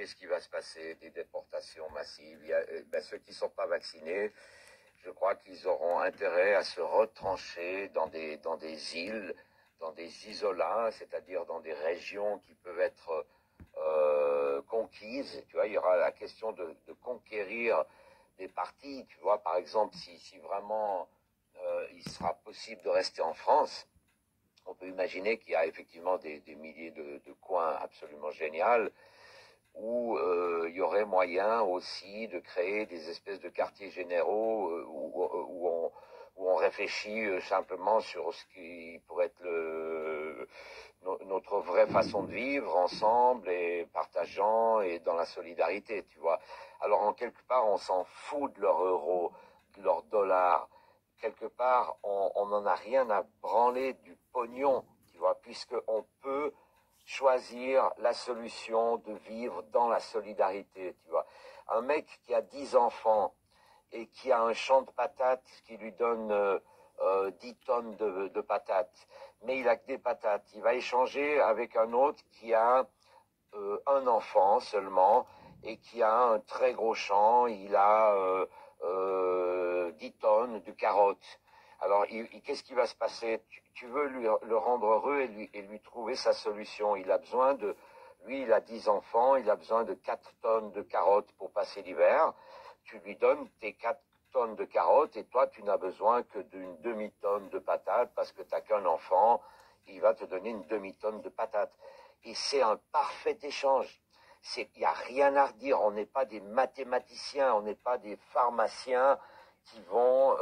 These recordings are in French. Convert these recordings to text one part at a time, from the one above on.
qu'est-ce qui va se passer? Des déportations massives. Ceux qui ne sont pas vaccinés, je crois qu'ils auront intérêt à se retrancher dans des îles, dans des isolats, c'est-à-dire dans des régions qui peuvent être conquises. Tu vois, il y aura la question de conquérir des parties. Tu vois, par exemple, si vraiment il sera possible de rester en France, on peut imaginer qu'il y a effectivement des milliers de coins absolument géniaux où il y aurait moyen aussi de créer des espèces de quartiers généraux où on réfléchit simplement sur ce qui pourrait être notre vraie façon de vivre ensemble et partageant et dans la solidarité, tu vois. Alors en quelque part, on s'en fout de leur euro, de leur dollar. Quelque part, on n'en a rien à branler du pognon, tu vois, puisqu'on peut choisir la solution de vivre dans la solidarité, tu vois. Un mec qui a 10 enfants et qui a un champ de patates qui lui donne 10 tonnes de patates, mais il a que des patates, il va échanger avec un autre qui a un enfant seulement et qui a un très gros champ, il a 10 tonnes de carottes. Alors, qu'est-ce qui va se passer? Tu veux le rendre heureux et lui trouver sa solution. Il a besoin lui, il a 10 enfants, il a besoin de 4 tonnes de carottes pour passer l'hiver. Tu lui donnes tes 4 tonnes de carottes et toi, tu n'as besoin que d'une demi-tonne de patates parce que tu n'as qu'un enfant. Il va te donner une demi-tonne de patates. Et c'est un parfait échange. Il n'y a rien à redire. On n'est pas des mathématiciens, on n'est pas des pharmaciens qui vont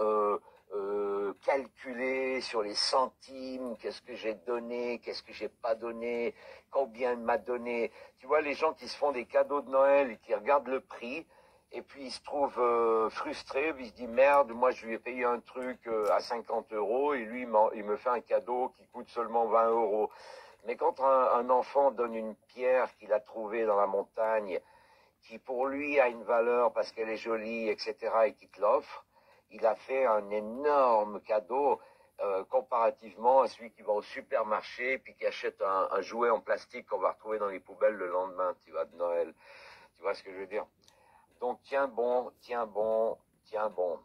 calculer sur les centimes, qu'est-ce que j'ai donné, qu'est-ce que j'ai pas donné, combien il m'a donné. Tu vois, les gens qui se font des cadeaux de Noël et qui regardent le prix, et puis ils se trouvent frustrés, puis ils se disent merde, moi je lui ai payé un truc à 50 euros et lui il me fait un cadeau qui coûte seulement 20 euros. Mais quand un enfant donne une pierre qu'il a trouvée dans la montagne, qui pour lui a une valeur parce qu'elle est jolie, etc., et qui te l'offre, il a fait un énorme cadeau comparativement à celui qui va au supermarché puis qui achète un jouet en plastique qu'on va retrouver dans les poubelles le lendemain, tu vois, de Noël. Tu vois ce que je veux dire? Donc tiens bon, tiens bon, tiens bon.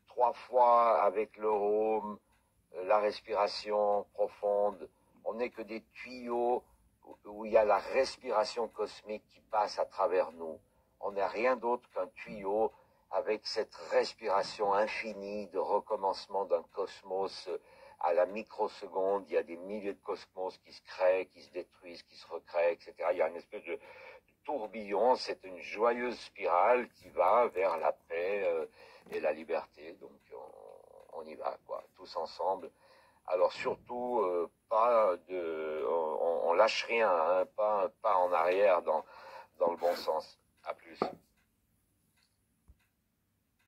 3 fois avec l'euro, la respiration profonde. On n'est que des tuyaux où il y a la respiration cosmique qui passe à travers nous. On n'est rien d'autre qu'un tuyau avec cette respiration infinie de recommencement d'un cosmos à la microseconde. Il y a des milliers de cosmos qui se créent, qui se détruisent, qui se recréent, etc. Il y a une espèce de tourbillon, c'est une joyeuse spirale qui va vers la paix et la liberté. Donc on y va, quoi, tous ensemble. Alors surtout, on lâche rien, hein, pas en arrière dans le bon sens. À plus.